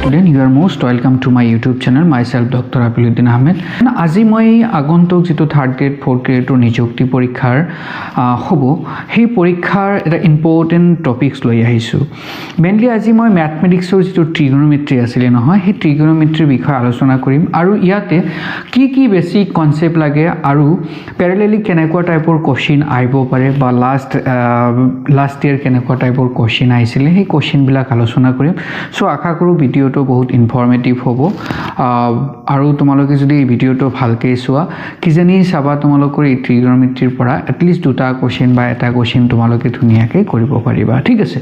student, you are most welcome to my YouTube channel. Myself Dr. Apiluddin Ahmed. আজি মই আগন্তুক যেটো 3rd grade 4th grade নিযুক্তি পৰীক্ষাৰ হ'ব সেই পৰীক্ষাৰ এটা ইম্পৰ্টেন্ট টপিকস লৈ আহিছো মেইনলি আজি মই ম্যাথমেটিক্সৰ যেটো ট্ৰিগোনোমেট্ৰি আছিল নহয় সেই ট্ৰিগোনোমেট্ৰিৰ বিষয়ে আলোচনা কৰিম আৰু ইয়াতে কি বেসিক কনসেপ্ট লাগে আৰু প্যাৰালেলি কেনেকুৱা টাইপৰ কোশ্চেন আহিব পাৰে বা লাষ্ট ইয়াৰ কেনেকুৱা টাইপৰ কোশ্চেন আহিছিল সেই কোশ্চেন বিলাক আলোচনা কৰিম সো আশা কৰো ভিডিওটো বহুত ইনফৰমেটিভ হ'ব আৰু তোমালোকে যদি এই ভিডিওটো ভালকৈ চোৱা কিজানি চাবা তোমালোকৰ এই ট্ৰিগোনোমেট্ৰিৰ পৰা এটলিষ্ট দুটা কোশ্চেন বা এটা কোশ্চেন তোমালোকে ধুনিয়াকৈ কৰিব পাৰিবা ঠিক আছে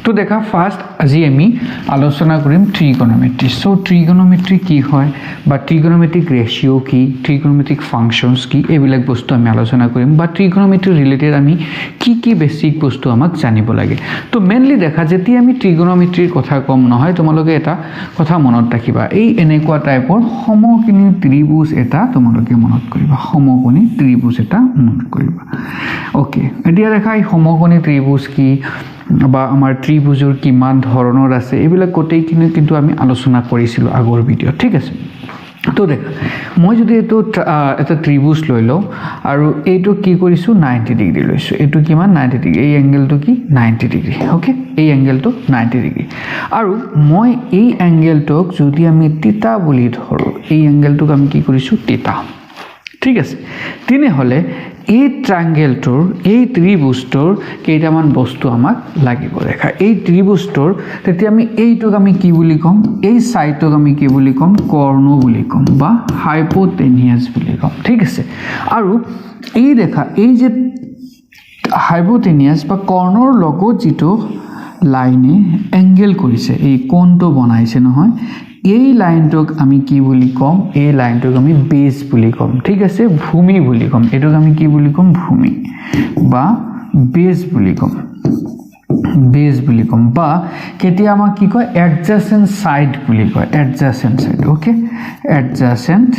তো দেখা ফাৰ্স্ট আজি আমি আলোচনা কৰিম ট্ৰিগোনোমেট্ৰি সো ট্ৰিগোনোমেট্ৰি কি হয় বা ট্ৰিগোনোমেট্ৰিক ৰেশিও কি ট্ৰিগোনোমেট্ৰিক ফাংশনস কি এইবিলাক বস্তু আমি আলোচনা কৰিম বা ট্ৰিগোনোমেট্ৰি ৰিলেটেড আমি কি বেসিক বস্তু আমাক জানিব লাগে তো মেইনলি দেখা যেতিয়া আমি ট্ৰিগোনোমেট্ৰিৰ কথা কম নহয় তোমালোকে এটা কথা মনত ৰাখিবা এই এনেকুৱা টাইপৰ সমকোণী ত্ৰিভুজ এটা তোমালোকে মনত কৰিবা সমকোণী ত্ৰিভুজ এটা মনত কৰিবা ওকে এতিয়া দেখা এই সমকোণী ত্ৰিভুজ কি বা আমাৰ ত্ৰিভুজৰ কিমান ধৰণৰ আছে এইবিলাক গোটেইখিনি কিন্তু আমি আলোচনা কৰিছিলো আগৰ ভিডিও ঠিক আছে তো দেখা মই যদি এটো এটা ত্ৰিভুজ লৈ লও আৰু এইটো কি কৰিছো 90 ডিগ্ৰী লৈছো এটো কিমান 90 ডিগ্ৰী এই এংগেলটো কি 90 ডিগ্ৰী ওকে এই এংগেলটো 90 ডিগ্ৰী আৰু মই এই এংগেলটোক যদি আমি থিটা বুলি ধৰো এই এংগেলটোক আমি কি কৰিছো থিটা ঠিক আছে তিনে হলে এই ট্ৰায়াঙ্গেলটোৰ এই ত্ৰিভুজটোৰ কেইটামান বস্তু আমাক লাগিব দেখা এই ত্ৰিভুজটোৰ তেতিয়া আমি এইটোক আমি কি বুলি কম এই সাইডটোক আমি কি বুলি কম কৰ্ণ বুলি কম বা হাইপোটেনিয়াস বুলি কম ঠিক আছে আৰু এই দেখা এই যে হাইপোটেনিয়াস বা কৰ্ণৰ লগত যেটো লাইনে এংগেল কৰিছে এই কোণটো বনাইছে নহয় এই লাইনটোক আমি কি বুলি কম এই লাইনটোক আমি বেস বুলি কম ঠিক আছে ভূমি বুলি কম এটোক আমি কি বুলি কম ভূমি বা বেস বুলি কম বা কেতিয়া আমাক কি কয় এডজাসেন্ট সাইড বুলি কয় এডজাসেন্ট সাইড ওকে এডজাসেন্ট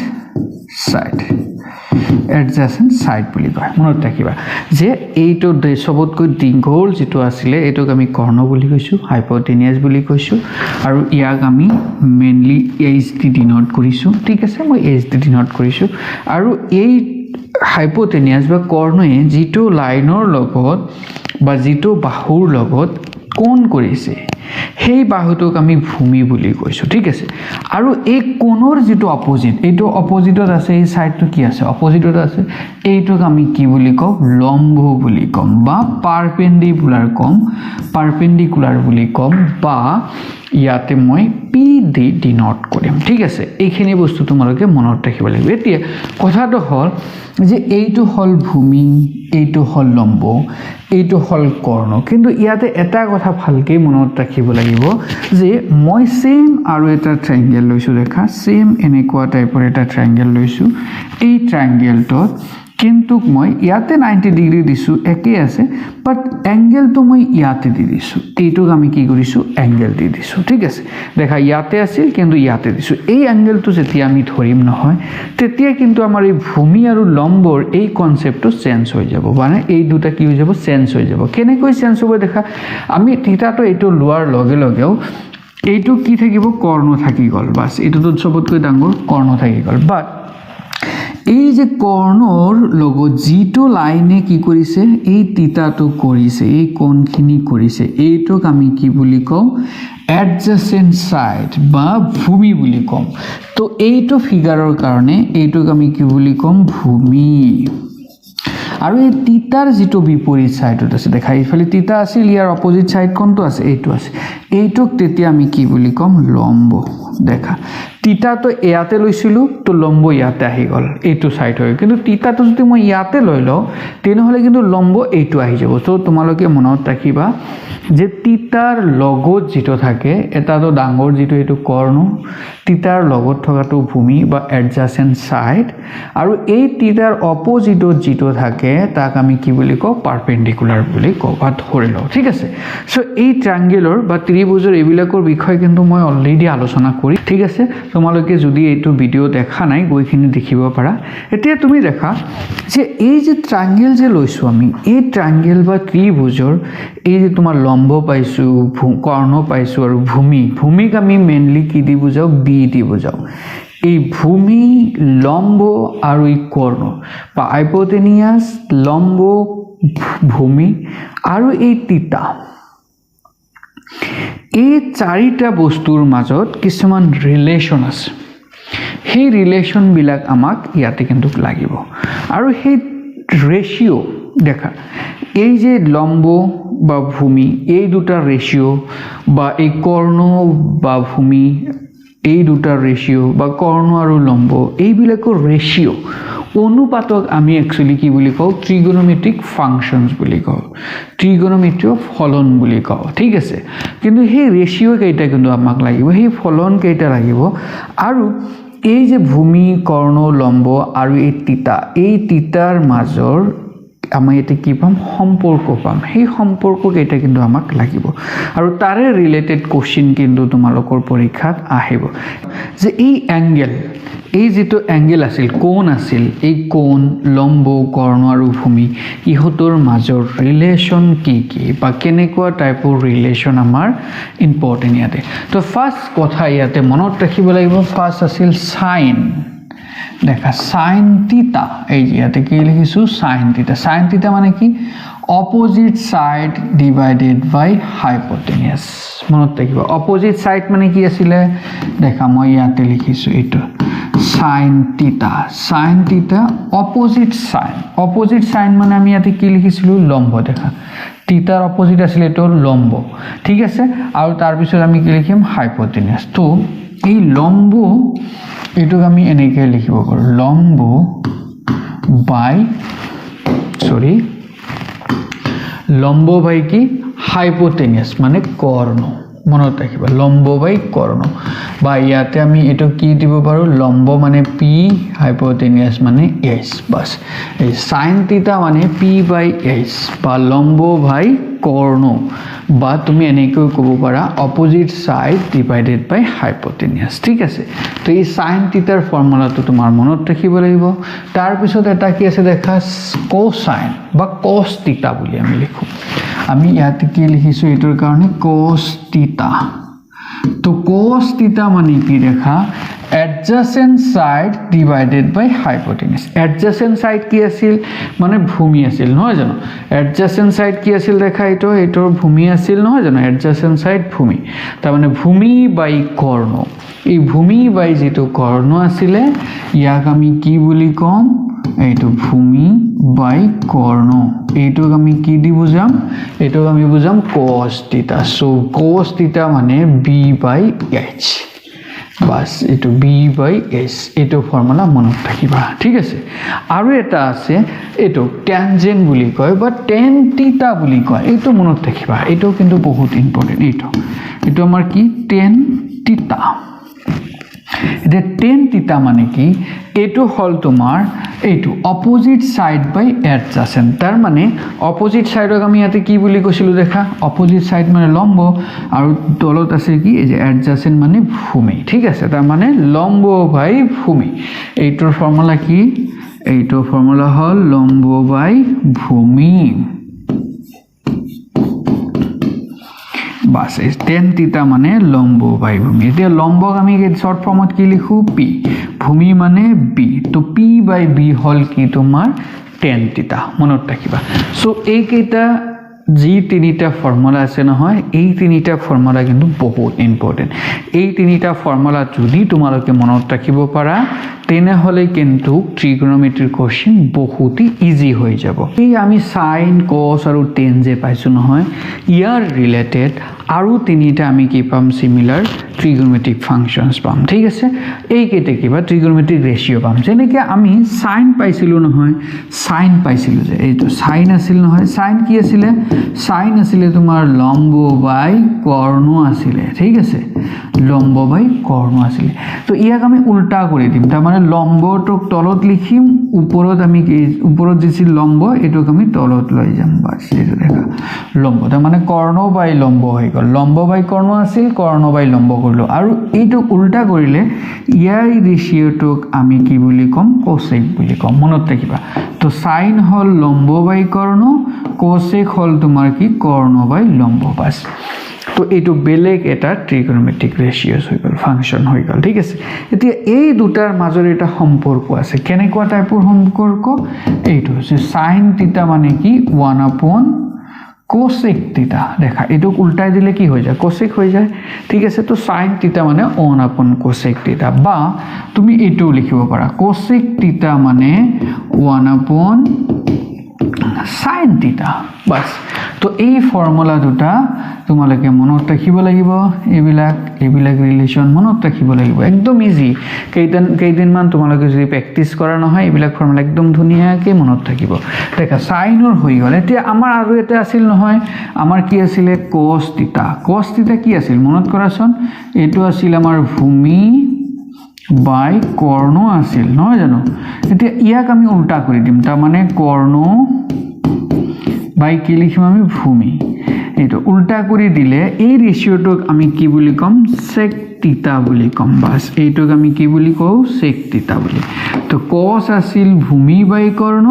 সাইড বুলি কয় মনত ৰাখিবা যে এইটো সবতকৈ দীঘল যেটো আছিল এটোক আমি কৰ্ণ বুলি কৈছো হাইপোটেনিয়াস বুলি কৈছো আৰু ইয়াক আমি মেইনলি এইচ ডি ডিনোট কৰিছো ঠিক আছে মই এইচ ডি ডিনোট কৰিছো আৰু এই হাইপোটেনিয়াস বা কৰ্ণয়ে যেটো লাইনৰ লগত বা যেটো বাহুৰ লগত কোণ কৰিছে সেই বাহুটোক আমি ভূমি বুলি কৈছো ঠিক আছে আৰু এই কোণৰ যেটো অপোজিট এইটো অপোজিটত আছে এই সাইডটো কি আছে অপোজিটত আছে এইটোক আমি কি বুলি কম লম্ব বুলি কম বা পারপেন্ডিকুলার বুলি কম বা ইয়াতে মই পি ডি ডিনোট কৰিম ঠিক আছে এইখিনি বস্তু তোমালোকে মনত ৰাখিব লাগিব এতিয়া কথাটো হল যে এইটো হল ভূমি এইটো হল লম্ব এইটো হল কৰ্ণ কিন্তু ইয়াতে এটা কথা ভালকে মনত ৰাখিব লাগিব যে মই সেম আৰু এটা ট্ৰায়াঙ্গেল লৈছো দেখা সেম এনেকুৱা টাইপৰ এটা ট্ৰায়াঙ্গেল লৈছো এই ট্ৰায়াঙ্গেলটোত কিন্তু মই ইয়াতে 90 ডিগ্ৰী দিছো একে আছে বাট এংগেলটো মই ইয়াতে দি দিছো এইটোক আমি কি কৰিছো এংগেল দি দিছো ঠিক আছে দেখা ইয়াতে আছিল কিন্তু ইয়াতে দিছো এই এংগেলটো যেতিয়া আমি ধৰিম নহয় তেতিয়া কিন্তু আমাৰ এই ভূমি আৰু লম্বৰ এই কনসেপ্টটো চেঞ্জ হৈ যাব মানে এই দুটা কি হৈ যাব চেঞ্জ হৈ যাব কেনেকৈ চেঞ্জ হ'ব দেখা আমি থিটাটো এইটো লোৱাৰ লগে লগেও এইটো কি থাকিব কৰ্ণ থাকি গল বাস এইটোতো সবতকৈ ডাঙৰ কৰ্ণ থাকি গল বাট এই যে কৰ্ণৰ লগত যেটো লাইনে কি কৰিছে এই থিটাটো কৰিছে এই কোণখিনি কৰিছে এইটোক আমি কি বুলি কম এডজাসেন্ট সাইড বা ভূমি বুলি কম তো এইটো ফিগাৰৰ কাৰণে এইটোক আমি কি বুলি কম ভূমি আৰু এই থিটাৰ যেটো বিপৰীত সাইডত আছে দেখা ইফালে থিটা আছিল ইয়াৰ অপোজিট সাইড কোনটো আছে এইটো আছে এইটোক তেতিয়া আমি কি বুলি কম লম্ব দেখা থিটা তো ইয়াতে লৈছিলো তো লম্ব ইয়াতে আহি গল এইটো সাইড হয় কিন্তু থিটাটো যদি মই ইয়াতে লৈ লও তেনেহলে কিন্তু লম্ব এইটো আহি যাব তো তোমালোকে মনত ৰাখিবা যে থিটাৰ লগত যেটো থাকে এটাটো ডাঙৰ যেটো এটো কৰ্ণ থিটাৰ লগত থকাটো ভূমি বা এডজাসেন্ট সাইড আৰু এই থিটাৰ অপোজিটত যেটো থাকে তাক আমি কি বুলি কও পাৰপেন্ডিকুলাৰ বুলি কও বা ধৰি লও ঠিক আছে সো এই ট্ৰায়াঙ্গেলৰ বা ত্ৰিভুজৰ এইবিলাকৰ বিষয় কিন্তু মই অলৰেডি আলোচনা কৰি ঠিক আছে তো তোমালোকে যদি এইটো ভিডিও দেখা নাই গৈখিনি দেখিব পাৰা এতিয়া তুমি দেখা যে এই যে ট্ৰায়াঙ্গেল যে লৈছো আমি এই ট্ৰায়াঙ্গেল বা ত্ৰিভুজৰ এই যে তোমাৰ লম্ব পাইছো কৰ্ণ পাইছো আৰু ভূমিক আমি মেইনলি কি দি বুজাও বি দি বুজাও এই ভূমি লম্ব আৰু এই কৰ্ণ বা হাইপোটেনিয়াস লম্ব ভূমি আৰু এই থিতা এই চাৰিটা বস্তুৰ মাজত কিছুমান ৰিলেশ্যন আছে সেই ৰিলেশ্যন বিলাক আমাক ইয়াতে কিন্তু লাগিব আৰু সেই ৰেশিও দেখা এই যে লম্ব বা ভূমি এই দুটা ৰেশিও বা এই কৰ্ণ বা ভূমি এই দুটা ৰেশিও বা কৰ্ণ আৰু লম্ব এইবিলাকৰ ৰেশিও অনুপাতক আমি একচুয়ালি কি বুলি কওঁ ট্ৰিগোনোমেট্ৰিক ফাংশনস বুলি কওঁ ট্ৰিগোনোমেট্ৰি অফ ফলন বুলি কওঁ ঠিক আছে কিন্তু সেই ৰেশিও কেইটা কিন্তু আমাক লাগিব সেই ফলন কেইটা লাগিব আৰু এই যে ভূমি কৰ্ণ লম্ব আৰু এই থিতাৰ মাজৰ আমি এতে কি পাম সম্পৰ্ক পাম সেই সম্পৰ্ক কেইটা কিন্তু আমাক লাগিব আৰু তাৰে ৰিলেটেড কোশ্চেন কিন্তু তোমালোকৰ পৰীক্ষাত আহিব যে এই অ্যাঙ্গেল এই যেটো অ্যাঙ্গেল আছিল কোণ আছিল এই কোণ লম্ব কৰ্ণ আৰু ভূমি ইহতৰ মাজৰ ৰিলেশ্যন কি বা কেনেকুৱা টাইপৰ ৰিলেশ্যন আমাৰ ইম্পৰ্টেন্ট ইয়াতে তো ফাৰ্স্ট কথা ইয়াতে মনত ৰাখিব লাগিব ফাৰ্স্ট আছিল সাইন দেখা সাইন থিতা এই ইয়াতে কি লিখিছো সাইন থিতা মানে কি অপোজিট সাইড ডিভাইডেড বাই হাইপোটেনিয়াস মনত ৰাখিব অপোজিট সাইড মানে কি আছিল দেখা মই ইয়াতে লিখিছো এটো সাইন থিতা অপোজিট সাইন মানে আমি ইয়াতে কি লিখিছিলো লম্ব দেখা থিতাৰ অপোজিট আছিল এটো লম্ব ঠিক আছে আৰু তাৰ পিছত আমি কি লিখিম হাইপোটেনিয়াস তো এই লম্ব এটো আমি এনেকে লিখিব পাৰো লম্ব বাই কি হাইপোটেনিয়াস মানে কৰ্ণ মনত ৰাখিব লম্ব বাই কৰ্ণ বা ইয়াতে আমি এটো কি দিব পাৰো লম্ব মানে p হাইপোটেনিয়াস মানে s বাস এই sin থিতা মানে p বাই s বা লম্ব বাই কৰ্ণ বা তুমি এনেকৈ ক'ব পাৰা অপোজিট সাইড ডিভাইডেড বাই হাইপোটেনিয়াস ঠিক আছে তো এই sin থিতাৰ ফৰ্মুলাটো তোমাৰ মনত ৰাখিব লাগিব তাৰ পিছত এটা কি আছে দেখা কোসাইন বা cos থিতা বুলি আমি লিখো আমি ইয়াতে কি লিখিছো এটোৰ কাৰণে cos থিতা তো cos থিতা মানে কি দেখা adjacent side divided by hypotenuse adjacent side কি আছিল মানে ভূমি আছিল নহয় জানো adjacent side কি আছিল দেখা এটোৰ ভূমি আছিল নহয় জানো adjacent side ভূমি তাৰ মানে ভূমি বাই কৰ্ণ এই ভূমি বাই যেটো কৰ্ণ আছিল ইয়াক আমি কি বুলি কম এইটো ভূমি বাই কৰ্ণ এইটোক আমি কি দি বুজাম এইটোক আমি বুজাম cos থিতা সো cos থিতা মানে b বাই h বাস এটো b বাই s এটো ফর্মুলা মনত ৰাখিবা ঠিক আছে আৰু এটা আছে এটো ট্যানজেন্ট বুলি কয় বা tan থিতা বুলি কয় এটো মনত ৰাখিবা এটো কিন্তু বহুত ইম্পৰ্টেন্ট এটো আমাৰ কি tan থিতা এটা tan থিতা মানে কি এটো হল তোমাৰ এটো অপোজিট সাইড বাই অ্যাডজেসেন্ট তার মানে অপোজিট সাইডক আমি ইয়াতে কি বুলি কৈছিলো দেখা অপোজিট সাইড মানে লম্ব আৰু তলত আছে কি এই যে অ্যাডজেসেন্ট মানে ভূমি ঠিক আছে তার মানে লম্ব বাই ভূমি এইটোৰ ফৰ্মুলা কি এইটোৰ ফৰ্মুলা হল লম্ব বাই ভূমি বাস tan থিতা মানে লম্ব বাই ভূমি এতিয়া লম্বক আমি শর্ট ফর্মত কি লিখো p ভূমি মানে b তো p বাই b হল কি তোমার tan থিতা মনত ৰাখিবা সো এই কেইটা জি তিনিটা ফর্মুলা আছে নহয় এই তিনিটা ফর্মুলা কিন্তু বহুত ইম্পর্টেন্ট এই তিনিটা ফর্মুলা যদি তোমালোকে মনত ৰাখিব পাৰা তেনে হলে কিন্তু ট্ৰিগোনোমেট্ৰি কোশ্চেন বহুত ইজি হৈ যাব এই আমি sin cos আৰু tan যে পাইছো নহয় ইয়াৰ ৰিলেটেড আৰু তিনিটা আমি কি পাম সিমিলার ট্রিগোনোমেট্রিক ফাংশনস পাম ঠিক আছে এই কেইটা কিবা ট্রিগোনোমেট্রিক রেশিও পাম যেনেকে আমি sin পাইছিলো নহয় sin পাইছিলো যে এইটো sin আছিল নহয় sin কি আছিল sin আছিল তোমাৰ লম্ব বাই কৰ্ণ আছিল ঠিক আছে লম্ব বাই কৰ্ণ আছিলে তো ইয়াক আমি উল্টা কৰি দিম তাৰমানে লম্বটোক তলত লিখিম ওপৰত আমি ওপৰত যিছিল লম্ব এটোক আমি তলত লৈ যাম বাস এইটো দেখা লম্ব তাৰমানে কৰ্ণ বাই লম্ব হৈ গ'ল লম্ব বাই কৰ্ণ আছিল কৰ্ণ বাই লম্ব কৰিলো আৰু এইটোক উল্টা কৰিলে ইয়াৰ ৰেচিঅ'টোক আমি কি বুলি কম কোসেক বুলি কম মনত ৰাখিবা তো সাইন হল লম্ব বাই কৰ্ণ কোসেক হল তোমাৰ কি কৰ্ণ বাই লম্ব বাস তো এইটো বেলেগ এটা ট্ৰিগোনোমেট্ৰিক ৰেচিঅ'ছ হৈ গ'ল ফাংচন হৈ গ'ল ঠিক আছে এতিয়া এই দুটাৰ মাজৰ এটা সম্পৰ্ক আছে কেনেকুৱা টাইপৰ সম্পৰ্ক এইটো হৈছে সাইন থিটা মানে কি 1/cosec থিটা দেখা এইটো উল্টাই দিলে কি হৈ যায় কোসেক হৈ যায় ঠিক আছে তো সাইন থিটা মানে 1/cosec থিটা বা তুমি এইটো লিখিব পাৰা কোসেক থিটা মানে 1/sin থিটা বাস তো এই ফৰ্মুলা দুটা তোমালোকে মনত ৰাখিব লাগিব এইবিলাক ৰিলেচন মনত ৰাখিব লাগিব একদম ইজি কেইদিনমান তোমালোকে যদি প্ৰেক্টিছ কৰা নহয় এইবিলাক ফৰ্মুলা একদম ধুনীয়াকৈ মনত থাকিব দেখা সাইনৰ হৈ গ'ল এতিয়া আমাৰ আৰু এটা আছিল নহয় আমাৰ কি আছিলে cos থিটা কি আছিল মনত কৰাচোন এইটো আছিল আমাৰ ভূমি বাই কৰ্ণ আছিল নহয় জানো এতিয়া ইয়াক আমি উল্টা কৰি দিম তাৰমানে কৰ্ণ বাই কি লিখিম আমি ভূমি এইটো উল্টা কৰি দিলে এই ৰেচিঅ'টোক আমি কি বুলি কম sec থিটা বুলি কম বাস এইটোক আমি কি বুলি কওঁ sec থিটা বুলি তো cos আছিল ভূমি বাই কৰ্ণ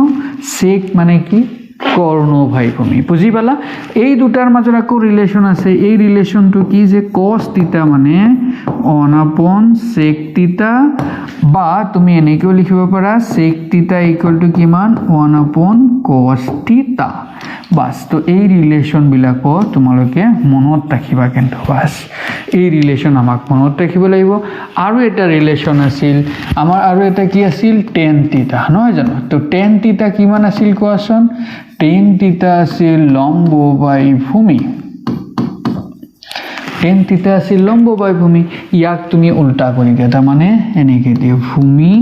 sec মানে কি কৰ্ণ বাই ভূমি বুজি পালা এই দুটাৰ মাজত আকৌ ৰিলেচন আছে এই ৰিলেচনটো কি যে cos থিটা মানে 1/sec থিটা বা তুমি এনেকৈ লিখিব পাৰা sec থিটা = কিমান 1/cos থিটা বাস তো এই ৰিলেচন বিলাকো তোমালোকে মনত ৰাখিবা কিন্তু বাস এই ৰিলেচন আমাক মনত ৰাখিব লাগিব আৰু এটা ৰিলেচন আছিল আমাৰ আৰু এটা কি আছিল tan থিটা নহয় জানো তো tan থিটা কিমান আছিল কোৱাচোন tan থিটা আছিল লম্ব বাই ভূমি tan থিটা আছিল লম্ব বাই ভূমি ইয়াক তুমি উল্টা কৰি দিয়া তাৰমানে এনেকৈ দিয়া ভূমি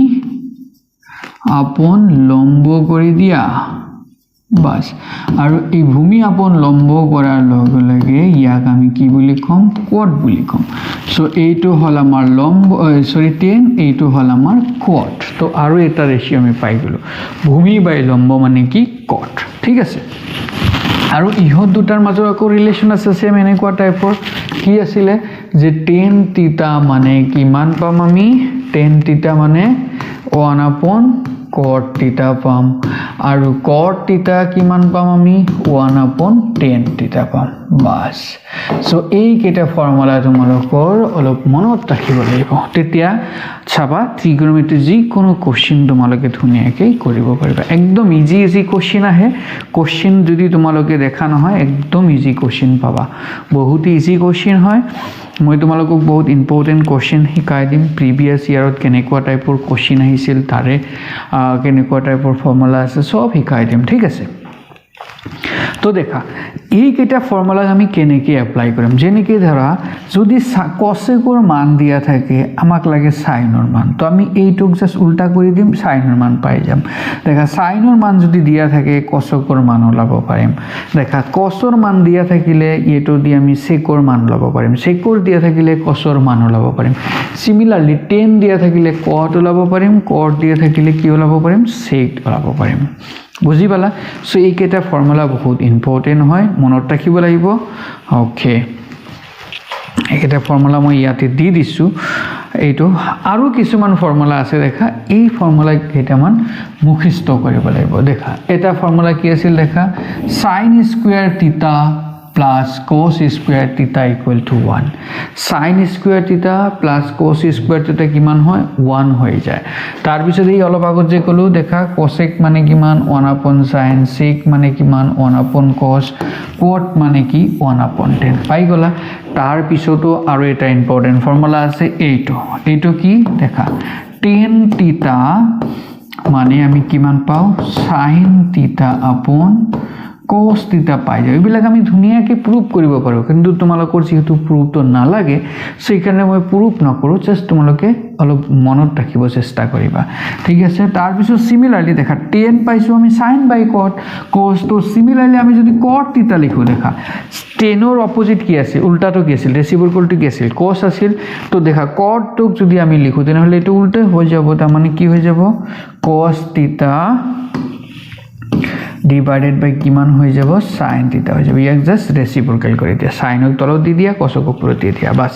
আপন লম্ব কৰি দিয়া বাস আৰু এই ভূমি আপন লম্ব কৰাৰ লগে লগে ইয়াক আমি কি বুলি কম কোট বুলি কম সো এইটো হল আমাৰ লম্ব tan এইটো হল আমাৰ কোট তো আৰু এটা ৰেচিঅ' আমি পাই গলো ভূমি বাই লম্ব মানে কি কোট ঠিক আছে আৰু ইহত দুটাৰ মাজত আকৌ ৰিলেচন আছে সেম এনেকুৱা টাইপৰ কি আছিলে যে tan থিটা মানে কিমান পাম আমি tan থিটা মানে 1/cot থিটা পাম আৰু cot থিটা কিমান পাম আমি 1/tan থিটা পাম বাস সো এই কেটা ফৰ্মুলা তোমালোকৰ অলপ মনত ৰাখিব লাগিব তেতিয়া চাবা ট্ৰিগোনোমেট্ৰি যি কোনো কোশ্চেন তোমালোকে ধুনীয়াকৈ কৰিব পাৰিবা একদম ইজি কোশ্চেন আহে কোশ্চেন যদি তোমালোকে দেখা নহয় একদম ইজি কোশ্চেন পাবা বহুত ইজি কোশ্চেন হয় মই তোমালোকক বহুত ইম্পৰ্টেন্ট কোশ্চেন শিকাই দিম প্ৰিভিয়াস ইয়াৰত কেনেকুৱা টাইপৰ কোশ্চেন আহিছিল তাৰে কেনেকুৱা টাইপৰ ফৰ্মুলা আছে সব শিকাই দিম ঠিক আছে তো দেখা এই কেটা ফৰ্মুলা আমি কেনেকৈ এপ্লাই কৰিম যেনেকৈ ধৰা যদি কোসেকৰ মান দিয়া থাকে আমাক লাগে সাইনৰ মান তো আমি এইটোক জাস্ট উল্টা কৰি দিম সাইনৰ মান পাই যাম দেখা সাইনৰ মান যদি দিয়া থাকে কোসেকৰ মান ওলাব পাৰিম দেখা কোসৰ মান দিয়া থাকিলে এইটো দি আমি সেকৰ মান ওলাব পাৰিম সেকৰ দিয়া থাকিলে কোসৰ মান ওলাব পাৰিম সিমিলাৰলি tan দিয়া থাকিলে cot ওলাব পাৰিম cot দিয়া থাকিলে কি ওলাব পাৰিম sec ওলাব পাৰিম বুজি পালা সো এই কেটা ফৰ্মুলা বহুত ইম্পৰ্টেন্ট হয় মনত ৰাখিব লাগিব ওকে এইকেটা ফৰ্মুলা মই ইয়াতে দি দিছো এইটো আৰু কিছুমান ফৰ্মুলা আছে দেখা এই ফৰ্মুলা কেইটামান মুখস্থ কৰিব লাগিব দেখা এটা ফৰ্মুলা কি আছিল দেখা sin স্কয়াৰ থিটা plus cos square theta equal to 1 sin square theta plus cos square theta কিমান হয় 1 হৈ যায় তাৰ পিছত এই অলপ আগত যে কলো দেখা cosec মানে কিমান 1/sin sec মানে কিমান 1/cos cot মানে কি 1/tan পাই গলা তাৰ পিছতো আৰু এটা ইম্পৰ্টেন্ট ফৰ্মুলা আছে এইটো কি দেখা tan theta মানে আমি কিমান পাও sin theta upon cos theta পাই যাওঁ এইবিলাক আমি ধুনীয়াকৈ প্ৰুভ কৰিব পাৰোঁ কিন্তু তোমালোকৰ যেহেতু প্ৰুভটো নালাগে সেইকাৰণে মই প্ৰুভ নকৰোঁ জাষ্ট তোমালোকে অলপ মনত ৰাখিব চেষ্টা কৰিবা ঠিক আছে তাৰপিছত সিমিলাৰলি দেখা tan পাইছোঁ আমি sin by cot cos তো সিমিলাৰলি আমি যদি cot theta লিখো দেখা tan ৰ অপোজিট কি আছিল উল্টাটো কি আছিল ৰেচিপ্ৰকেলটো কি আছিল cos আছিল তো দেখা cot টোক যদি আমি লিখো তেনেহলে এটো উল্টা হৈ যাব তাৰ মানে কি হৈ যাব cos theta divided by কিমান হৈ যাব sin theta হৈ যাব ইয়াক জাস্ট ৰেচিপ্ৰকেল কৰি দিয়া sin ক তলত দি দিয়া cos ক ওপৰত দি দিয়া বাস